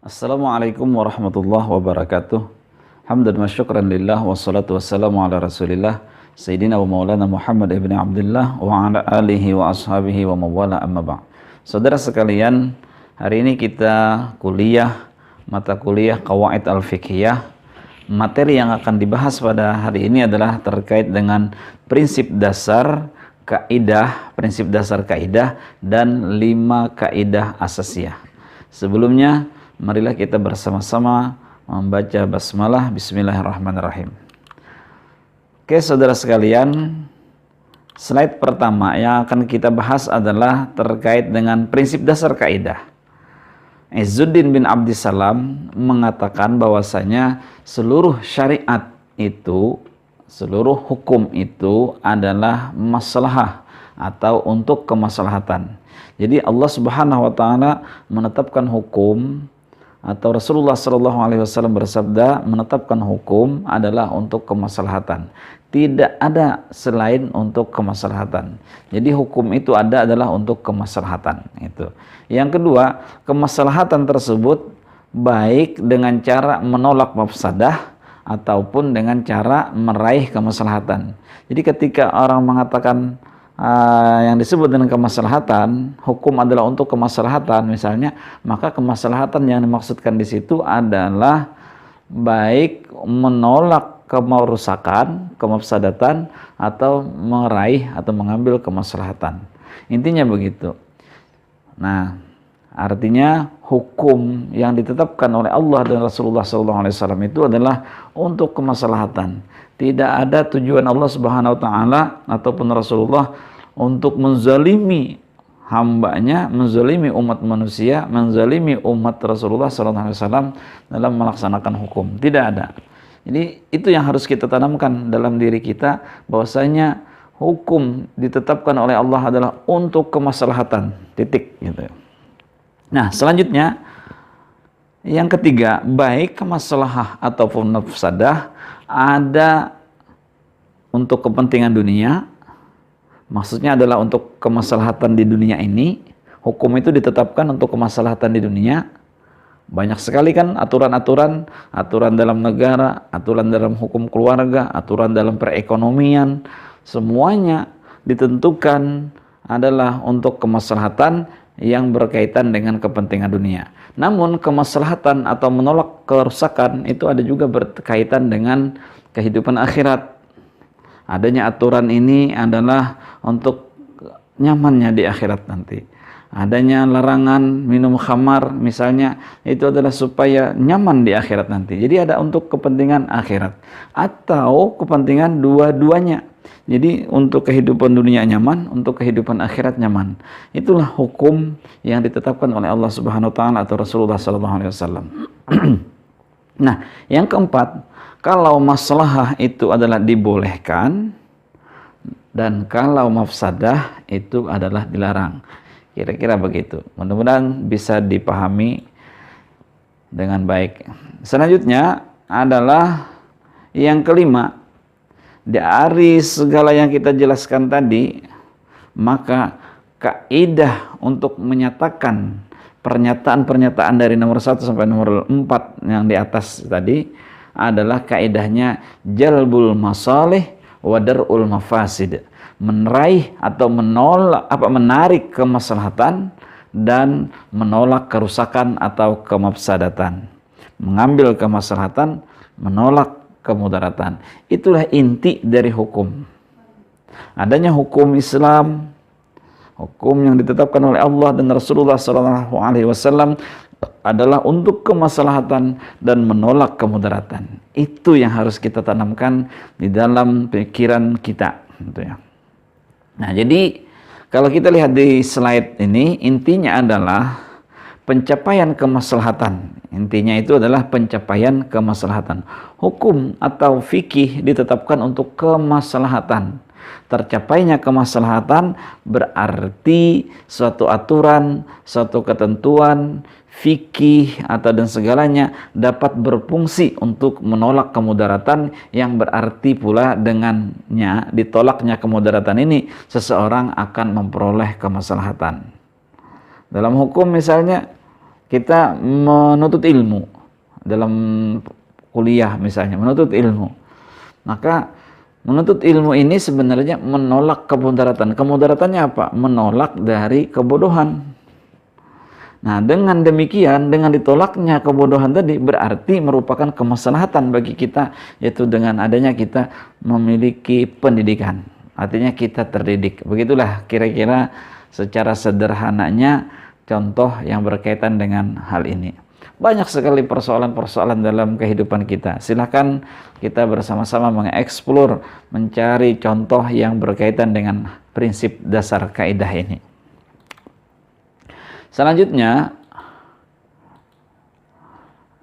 Assalamualaikum warahmatullahi wabarakatuh. Hamdan wa syukran lillah wassalatu wassalamu ala rasulillah Sayyidina wa maulana Muhammad ibn Abdullah wa ala alihi wa ashabihi wa mawala amma ba'. Saudara sekalian, hari ini kita mata kuliah Qawaid al-Fiqhiyah. Materi yang akan dibahas pada hari ini adalah terkait dengan prinsip dasar kaidah dan 5 kaidah asasiyah. Sebelumnya, marilah kita bersama-sama membaca basmalah. Bismillahirrahmanirrahim. Oke, saudara sekalian, slide pertama yang akan kita bahas adalah terkait dengan prinsip dasar kaidah. Izzuddin bin Abdissalam mengatakan bahwasanya seluruh syariat itu, seluruh hukum itu adalah maslahah atau untuk kemaslahatan. Jadi Allah Subhanahu wa taala menetapkan hukum, atau Rasulullah SAW bersabda menetapkan hukum adalah untuk kemaslahatan. Tidak ada selain untuk kemaslahatan. Jadi hukum itu adalah untuk kemaslahatan. Itu. Yang kedua, kemaslahatan tersebut baik dengan cara menolak mafsadah ataupun dengan cara meraih kemaslahatan. Jadi ketika orang mengatakan yang disebut dengan kemaslahatan, hukum adalah untuk kemaslahatan misalnya, maka kemaslahatan yang dimaksudkan di situ adalah baik menolak kemerusakan, kemafsadatan, atau meraih atau mengambil kemaslahatan. Intinya begitu. Nah, artinya hukum yang ditetapkan oleh Allah dan Rasulullah SAW itu adalah untuk kemaslahatan. Tidak ada tujuan Allah Subhanahu wa taala ataupun Rasulullah untuk menzalimi hambanya, menzalimi umat manusia, menzalimi umat Rasulullah SAW dalam melaksanakan hukum. Tidak ada. Jadi itu yang harus kita tanamkan dalam diri kita, bahwasanya hukum ditetapkan oleh Allah adalah untuk kemaslahatan. Titik gitu. Nah, selanjutnya yang ketiga, baik kemaslahah ataupun mafsadah ada untuk kepentingan dunia, maksudnya adalah untuk kemaslahatan di dunia ini. Hukum itu ditetapkan untuk kemaslahatan di dunia. Banyak sekali kan aturan-aturan, aturan dalam negara, aturan dalam hukum keluarga, aturan dalam perekonomian, semuanya ditentukan adalah untuk kemaslahatan yang berkaitan dengan kepentingan dunia. Namun kemaslahatan atau menolak kerusakan itu ada juga berkaitan dengan kehidupan akhirat. Adanya aturan ini adalah untuk nyamannya di akhirat nanti. Adanya larangan minum khamar misalnya, itu adalah supaya nyaman di akhirat nanti. Jadi ada untuk kepentingan akhirat atau kepentingan dua-duanya. Jadi untuk kehidupan dunia nyaman, untuk kehidupan akhirat nyaman. Itulah hukum yang ditetapkan oleh Allah Subhanahu wa taala atau Rasulullah SAW. Nah, yang keempat, kalau maslahah itu adalah dibolehkan dan kalau mafsadah itu adalah dilarang. Kira-kira begitu. Mudah-mudahan bisa dipahami dengan baik. Selanjutnya adalah yang kelima. Dari segala yang kita jelaskan tadi, maka kaidah untuk menyatakan pernyataan-pernyataan dari nomor 1 sampai nomor 4 yang di atas tadi adalah kaidahnya jalbul masalih wa dar'ul mafasid. Meraih atau menarik kemaslahatan dan menolak kerusakan atau kemafsadatan. Mengambil kemaslahatan, menolak kemudaratan. Itulah inti dari hukum. Adanya hukum Islam, hukum yang ditetapkan oleh Allah dan Rasulullah SAW adalah untuk kemaslahatan dan menolak kemudaratan. Itu yang harus kita tanamkan di dalam pikiran kita. Gitu ya. Nah, jadi kalau kita lihat di slide ini, intinya adalah pencapaian kemaslahatan. Intinya itu adalah pencapaian kemaslahatan. Hukum atau fikih ditetapkan untuk kemaslahatan. Tercapainya kemaslahatan berarti suatu aturan, suatu ketentuan fikih atau dan segalanya dapat berfungsi untuk menolak kemudaratan, yang berarti pula dengannya ditolaknya kemudaratan ini seseorang akan memperoleh kemaslahatan. Dalam hukum misalnya kita menuntut ilmu, dalam kuliah misalnya menuntut ilmu, maka menuntut ilmu ini sebenarnya menolak kemudaratan. Kemudaratannya apa? Menolak dari kebodohan. Nah, dengan demikian, dengan ditolaknya kebodohan tadi, berarti merupakan kemaslahatan bagi kita, yaitu dengan adanya kita memiliki pendidikan. Artinya kita terdidik. Begitulah kira-kira secara sederhananya contoh yang berkaitan dengan hal ini. Banyak sekali persoalan-persoalan dalam kehidupan kita. Silahkan kita bersama-sama mengeksplor, mencari contoh yang berkaitan dengan prinsip dasar kaidah ini. Selanjutnya,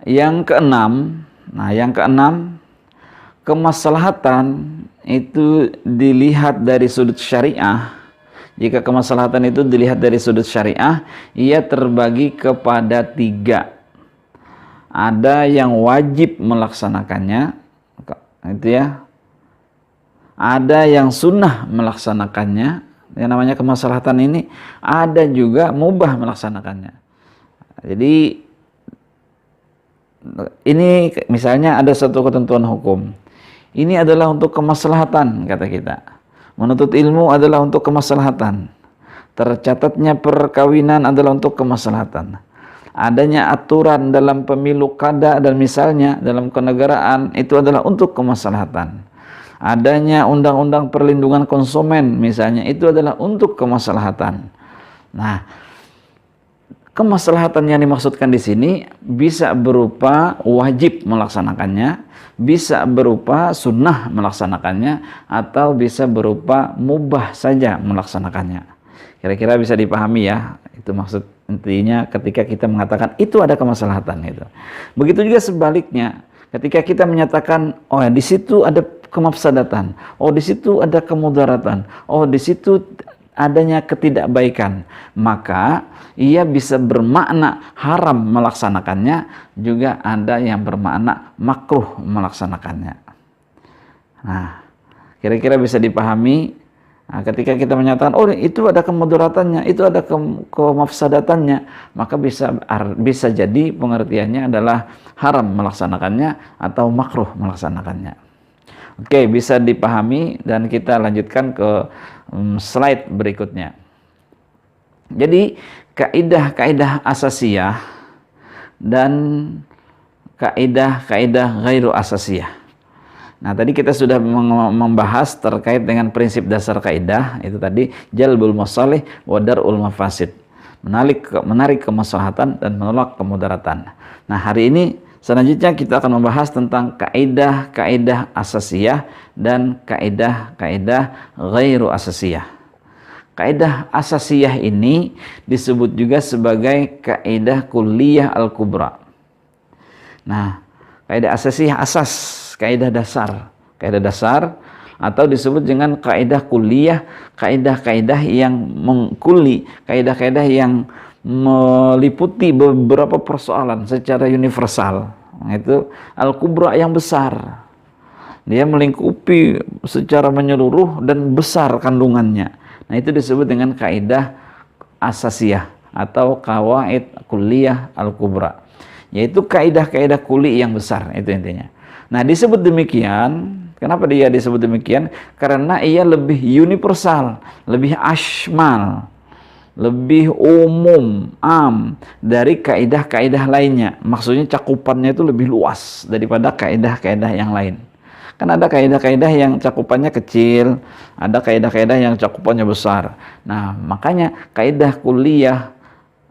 yang keenam. Nah, yang keenam, kemaslahatan itu dilihat dari sudut syariah. Jika kemaslahatan itu dilihat dari sudut syariah, ia terbagi kepada 3. Ada yang wajib melaksanakannya, itu ya. Ada yang sunnah melaksanakannya, yang namanya kemaslahatan ini. Ada juga mubah melaksanakannya. Jadi ini misalnya ada satu ketentuan hukum. Ini adalah untuk kemaslahatan, kata kita. Menuntut ilmu adalah untuk kemaslahatan. Tercatatnya perkawinan adalah untuk kemaslahatan. Adanya aturan dalam pemilu kada dan misalnya dalam kenegaraan itu adalah untuk kemaslahatan. Adanya undang-undang perlindungan konsumen misalnya itu adalah untuk kemaslahatan. Nah, kemaslahatan yang dimaksudkan di sini bisa berupa wajib melaksanakannya, bisa berupa sunnah melaksanakannya, atau bisa berupa mubah saja melaksanakannya. Kira-kira bisa dipahami ya, itu maksud intinya ketika kita mengatakan itu ada kemaslahatan itu. Begitu juga sebaliknya, ketika kita menyatakan oh di situ ada kemafsadatan, oh di situ ada kemudaratan, oh di situ adanya ketidakbaikan, maka ia bisa bermakna haram melaksanakannya, juga ada yang bermakna makruh melaksanakannya. Nah, kira-kira bisa dipahami. Nah, ketika kita menyatakan oh itu ada kemudaratannya, itu ada kemafsadatannya, maka bisa jadi pengertiannya adalah haram melaksanakannya atau makruh melaksanakannya. Oke, bisa dipahami dan kita lanjutkan ke slide berikutnya. Jadi kaidah-kaidah asasiyah dan kaidah-kaidah ghairu asasiyah. Nah, tadi kita sudah membahas terkait dengan prinsip dasar kaidah, itu tadi jalbul masalih wa darul mafasid. Menarik kemaslahatan dan menolak kemudaratan. Nah, hari ini selanjutnya kita akan membahas tentang kaidah-kaidah asasiyah dan kaidah-kaidah ghairu asasiyah. Kaidah asasiyah ini disebut juga sebagai kaidah kulliyah al-kubra. Nah, kaidah asasiyah asas, kaidah dasar atau disebut dengan kaidah kulliyah, kaidah-kaidah yang mengkuli, kaidah-kaidah yang meliputi beberapa persoalan secara universal. Itu al-kubra yang besar. Dia melingkupi secara menyeluruh dan besar kandungannya. Nah, itu disebut dengan kaidah asasiyah atau qawaid kulliyah al-kubra. Yaitu kaidah-kaidah kuli yang besar, itu intinya. Nah, disebut demikian, kenapa dia disebut demikian? Karena ia lebih universal, lebih ashmal, lebih umum, dari kaidah-kaidah lainnya. Maksudnya cakupannya itu lebih luas daripada kaidah-kaidah yang lain. Kan ada kaidah-kaidah yang cakupannya kecil, ada kaidah-kaidah yang cakupannya besar. Nah, makanya kaidah kulliyah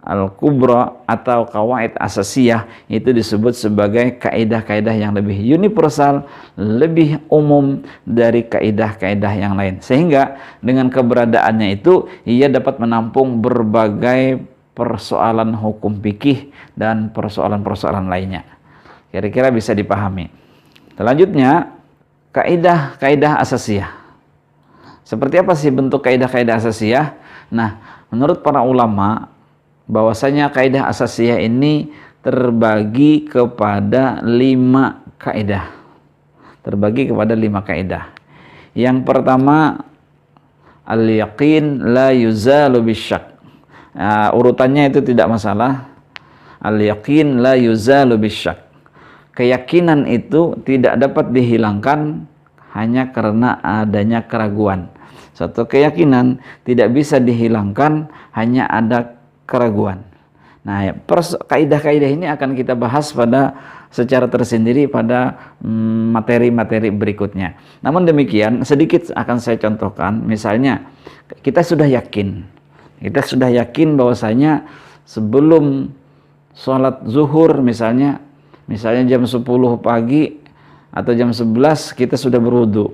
al-kubra atau qawaid asasiyah itu disebut sebagai kaidah-kaidah yang lebih universal, lebih umum dari kaidah-kaidah yang lain. Sehingga dengan keberadaannya itu ia dapat menampung berbagai persoalan hukum fikih dan persoalan-persoalan lainnya. Kira-kira bisa dipahami. Selanjutnya, kaidah-kaidah asasiyah. Seperti apa sih bentuk kaidah-kaidah asasiyah? Nah, menurut para ulama, bahwasanya kaidah asasiyah ini terbagi kepada 5 kaidah. Terbagi kepada 5 kaidah. Yang pertama, al-yaqin la yuzalu bisyak. Urutannya itu tidak masalah. Al-yaqin la yuzalu bisyak. Keyakinan itu tidak dapat dihilangkan hanya karena adanya keraguan. Satu keyakinan tidak bisa dihilangkan hanya ada keraguan. Nah, kaidah-kaidah ini akan kita bahas secara tersendiri pada materi-materi berikutnya. Namun demikian, sedikit akan saya contohkan. Misalnya, kita sudah yakin bahwasanya sebelum sholat zuhur misalnya jam 10 pagi atau jam 11 kita sudah berwudu.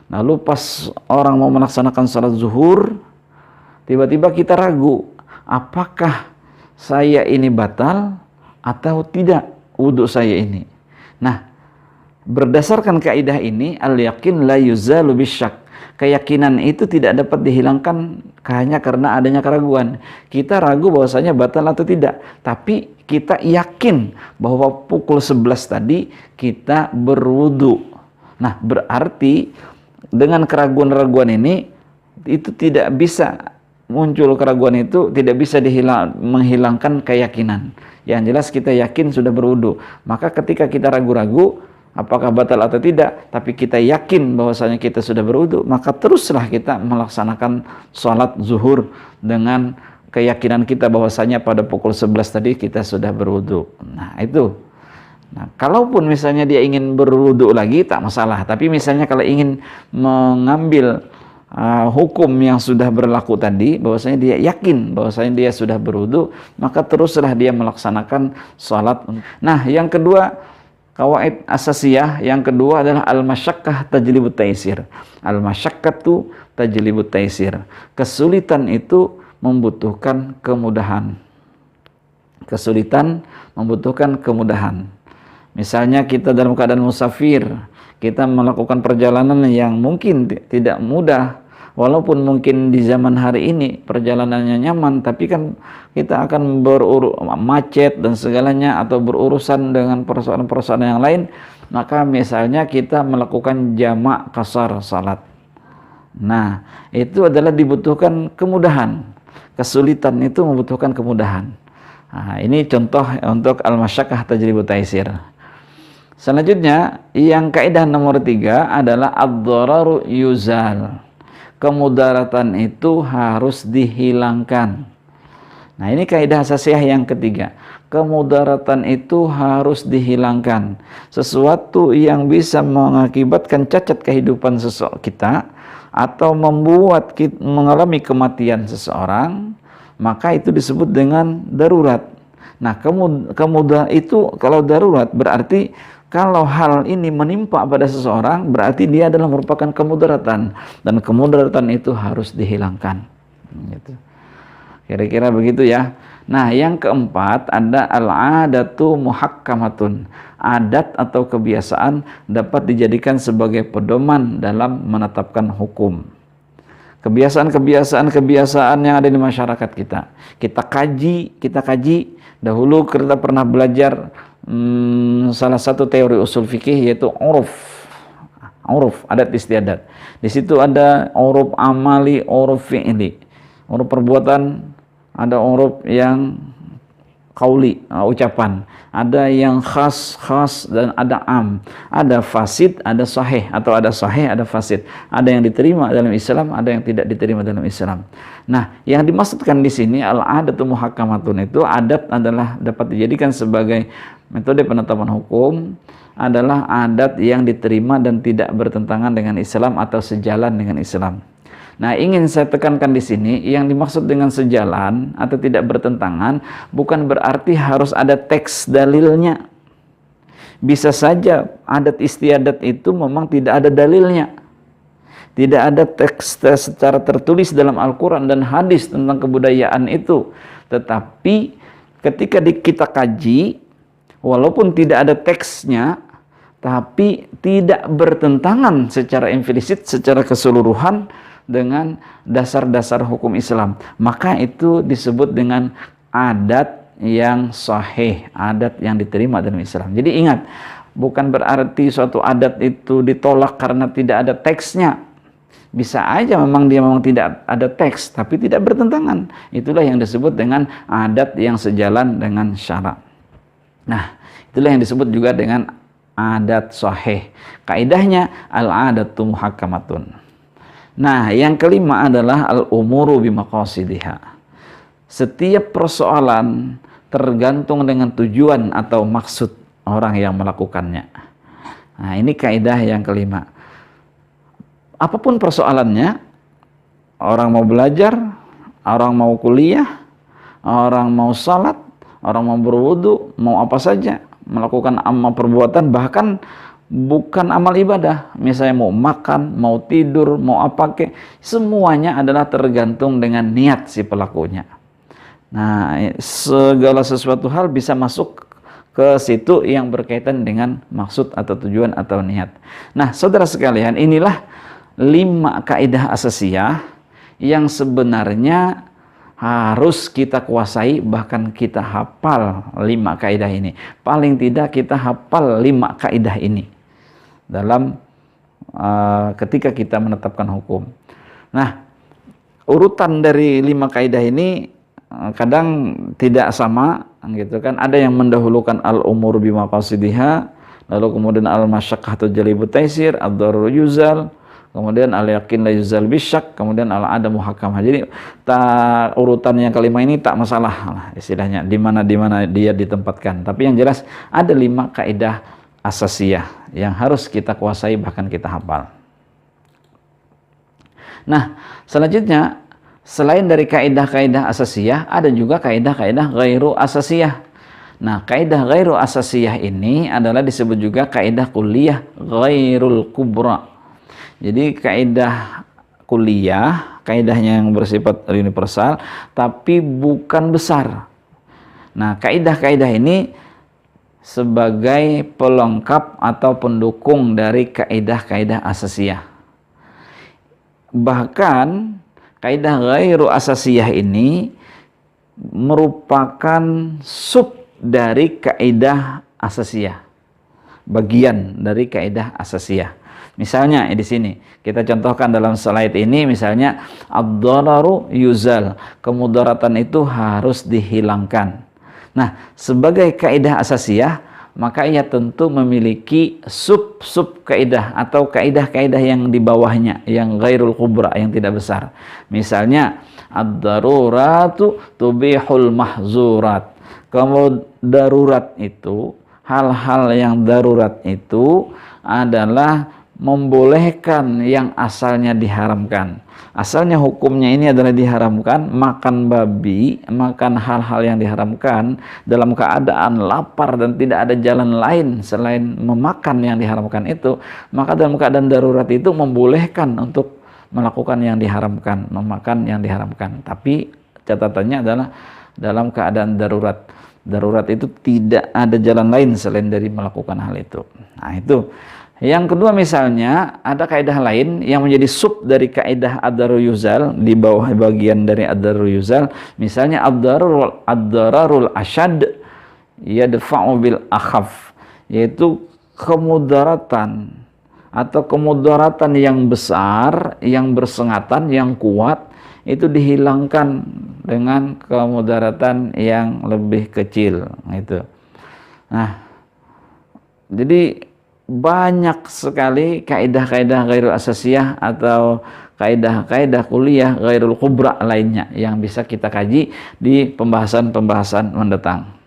Lalu pas orang mau melaksanakan sholat zuhur, tiba-tiba kita ragu, apakah saya ini batal atau tidak wudu saya ini. Nah, berdasarkan kaidah ini, al-yaqin la yuzalu bisyak. Keyakinan itu tidak dapat dihilangkan hanya karena adanya keraguan. Kita ragu bahwasanya batal atau tidak, tapi kita yakin bahwa pukul 11 tadi kita berwudu. Nah, berarti dengan keraguan-keraguan ini itu tidak bisa muncul, keraguan itu tidak bisa menghilangkan keyakinan. Yang jelas kita yakin sudah berwudu. Maka ketika kita ragu-ragu apakah batal atau tidak, tapi kita yakin bahwasanya kita sudah berwudu, maka teruslah kita melaksanakan sholat zuhur dengan keyakinan kita bahwasanya pada pukul 11 tadi kita sudah berwudu. Nah, itu. Nah, kalaupun misalnya dia ingin berwudu lagi tak masalah, tapi misalnya kalau ingin mengambil hukum yang sudah berlaku tadi, bahwasanya dia yakin bahwasanya dia sudah berwudu, maka teruslah dia melaksanakan sholat. Nah, yang kedua, kawaid asasiyah yang kedua adalah al-masyakkah tajlibut taisir. Al-masyakkatu tajlibut taisir. Kesulitan itu membutuhkan kemudahan. Kesulitan membutuhkan kemudahan. Misalnya kita dalam keadaan musafir, kita melakukan perjalanan yang mungkin tidak mudah. Walaupun mungkin di zaman hari ini perjalanannya nyaman, tapi kan kita akan macet dan segalanya atau berurusan dengan persoalan-persoalan yang lain, maka misalnya kita melakukan jamak qasar salat. Nah, itu adalah dibutuhkan kemudahan. Kesulitan itu membutuhkan kemudahan. Nah, ini contoh untuk al-masyakkah tajlibut taisir. Selanjutnya, yang kaidah nomor 3 adalah ad-dhararu yuzal. Kemudaratan itu harus dihilangkan. Nah, ini kaidah asasiyah yang ketiga. Kemudaratan itu harus dihilangkan. Sesuatu yang bisa mengakibatkan cacat kehidupan kita atau membuat kita mengalami kematian seseorang, maka itu disebut dengan darurat. Nah, itu kalau darurat berarti kalau hal ini menimpa pada seseorang, berarti dia adalah merupakan kemudaratan, dan kemudaratan itu harus dihilangkan. Gitu. Kira-kira begitu ya. Nah, yang keempat ada al-adatu muhakkamatun. Adat atau kebiasaan dapat dijadikan sebagai pedoman dalam menetapkan hukum. Kebiasaan yang ada di masyarakat kita. Kita kaji. Dahulu kita pernah belajar salah satu teori usul fikih, yaitu uruf, adat istiadat. Di situ ada uruf amali, uruf fi'li. Uruf perbuatan, ada uruf yang qauli, ucapan. Ada yang khas dan ada am. Ada fasid, ada sahih, atau ada sahih, ada fasid. Ada yang diterima dalam Islam, ada yang tidak diterima dalam Islam. Nah, yang dimaksudkan di sini al-adatu muhakkamatun itu, adat adalah dapat dijadikan sebagai metode penetapan hukum, adalah adat yang diterima dan tidak bertentangan dengan Islam atau sejalan dengan Islam. Nah, ingin saya tekankan di sini, yang dimaksud dengan sejalan atau tidak bertentangan bukan berarti harus ada teks dalilnya. Bisa saja adat istiadat itu memang tidak ada dalilnya. Tidak ada teks secara tertulis dalam Al-Quran dan hadis tentang kebudayaan itu. Tetapi ketika kita kaji, walaupun tidak ada teksnya, tapi tidak bertentangan secara implisit, secara keseluruhan dengan dasar-dasar hukum Islam, maka itu disebut dengan adat yang sahih, adat yang diterima dalam Islam. Jadi ingat, bukan berarti suatu adat itu ditolak karena tidak ada teksnya. Bisa aja memang dia memang tidak ada teks, tapi tidak bertentangan. Itulah yang disebut dengan adat yang sejalan dengan syara. Nah, itulah yang disebut juga dengan adat sahih. Kaidahnya al-adatu muhakkamatun. Nah, yang kelima adalah al-umuru bimaqasidiha. Setiap persoalan tergantung dengan tujuan atau maksud orang yang melakukannya. Nah, ini kaidah yang kelima. Apapun persoalannya, orang mau belajar, orang mau kuliah, orang mau salat, orang mau berwudu, mau apa saja, melakukan amal perbuatan, bahkan bukan amal ibadah, misalnya mau makan, mau tidur, mau apa ke, semuanya adalah tergantung dengan niat si pelakunya. Nah, segala sesuatu hal bisa masuk ke situ yang berkaitan dengan maksud atau tujuan atau niat. Nah, saudara sekalian, inilah 5 kaidah asasiyah yang sebenarnya harus kita kuasai, bahkan kita hafal 5 kaidah ini. Paling tidak kita hafal 5 kaidah ini dalam ketika kita menetapkan hukum. Nah, urutan dari 5 kaidah ini kadang tidak sama gitu kan. Ada yang mendahulukan al-umur bimaqasidiha, lalu kemudian al-masyaqqatu jalibut taisir, ad-darur yuzal, kemudian al-yakin la yuzal bisyak, kemudian al-adamu hakamah. Jadi urutan yang kelima ini tak masalah lah istilahnya, di mana dia ditempatkan. Tapi yang jelas ada 5 kaidah asasiyah yang harus kita kuasai, bahkan kita hafal. Nah, selanjutnya selain dari kaidah-kaidah asasiyah, ada juga kaidah-kaidah ghairu asasiyah. Nah, kaidah ghairu asasiyah ini adalah disebut juga kaidah kulliyah ghairul kubra. Jadi kaidah kuliah, kaidahnya yang bersifat universal, tapi bukan besar. Nah, kaidah-kaidah ini sebagai pelengkap atau pendukung dari kaidah-kaidah asasiyah. Bahkan kaidah ghairu asasiyah ini merupakan sub dari kaidah asasiyah, bagian dari kaidah asasiyah. Misalnya di sini kita contohkan dalam slide ini, misalnya ad-dararu yuzal, kemudaratan itu harus dihilangkan. Nah, sebagai kaidah asasiyah, maka ia tentu memiliki sub-sub kaidah atau kaidah-kaidah yang di bawahnya, yang ghairul kubra, yang tidak besar. Misalnya ad-daruratu tubihul mahzurat. Darurat itu, hal-hal yang darurat itu adalah membolehkan yang asalnya diharamkan. Asalnya hukumnya ini adalah diharamkan, makan babi, makan hal-hal yang diharamkan dalam keadaan lapar dan tidak ada jalan lain selain memakan yang diharamkan itu, maka dalam keadaan darurat itu membolehkan untuk melakukan yang diharamkan, memakan yang diharamkan. Tapi catatannya adalah dalam keadaan darurat. Darurat itu tidak ada jalan lain selain dari melakukan hal itu. Nah, itu. Yang kedua, misalnya ada kaidah lain yang menjadi sub dari kaidah ad-darur yuzal, di bawah bagian dari ad-darur yuzal, misalnya ad-dararul asyad yadfa'u bil akhaf, yaitu kemudaratan atau kemudaratan yang besar, yang bersengatan, yang kuat, itu dihilangkan dengan kemudaratan yang lebih kecil gitu. Nah, jadi banyak sekali kaidah-kaidah ghairul asasiyah atau kaidah-kaidah kuliah ghairul kubra lainnya yang bisa kita kaji di pembahasan-pembahasan mendatang.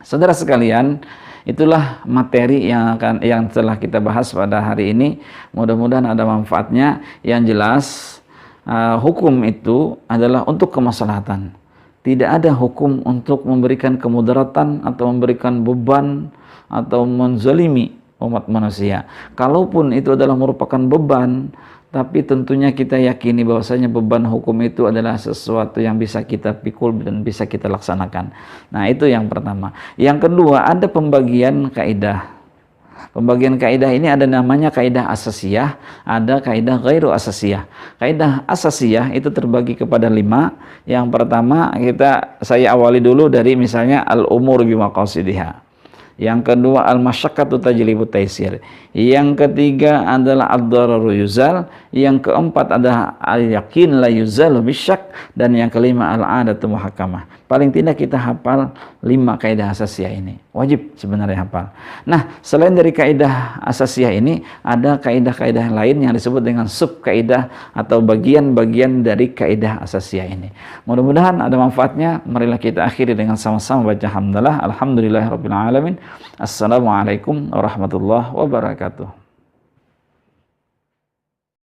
Saudara sekalian, itulah materi yang telah kita bahas pada hari ini. Mudah-mudahan ada manfaatnya. Yang jelas, hukum itu adalah untuk kemaslahatan. Tidak ada hukum untuk memberikan kemudaratan atau memberikan beban atau menzalimi umat manusia. Kalaupun itu adalah merupakan beban, tapi tentunya kita yakini bahwasanya beban hukum itu adalah sesuatu yang bisa kita pikul dan bisa kita laksanakan. Nah, itu yang pertama. Yang kedua, ada pembagian kaidah. Pembagian kaidah ini ada namanya kaidah asasiyah, ada kaidah ghairu asasiyah. Kaidah asasiyah itu terbagi kepada 5. Yang pertama saya awali dulu dari misalnya al-umur bimaqasidiha. Yang kedua al-masyaqqatu tajlibu taisir. Yang ketiga adalah ad-dararu yuzal. Yang keempat adalah al-yaqin la yuzalu bisyak. Dan yang kelima al-'adatu muhakkamah. Paling tidak kita hafal 5 kaidah asasiyah ini. Wajib sebenarnya hafal. Nah, selain dari kaidah asasiyah ini, ada kaidah-kaidah lain yang disebut dengan sub kaidah atau bagian-bagian dari kaidah asasiyah ini. Mudah-mudahan ada manfaatnya. Marilah kita akhiri dengan sama-sama baca hamdalah. Alhamdulillahirabbil alamin. Assalamualaikum warahmatullahi wabarakatuh.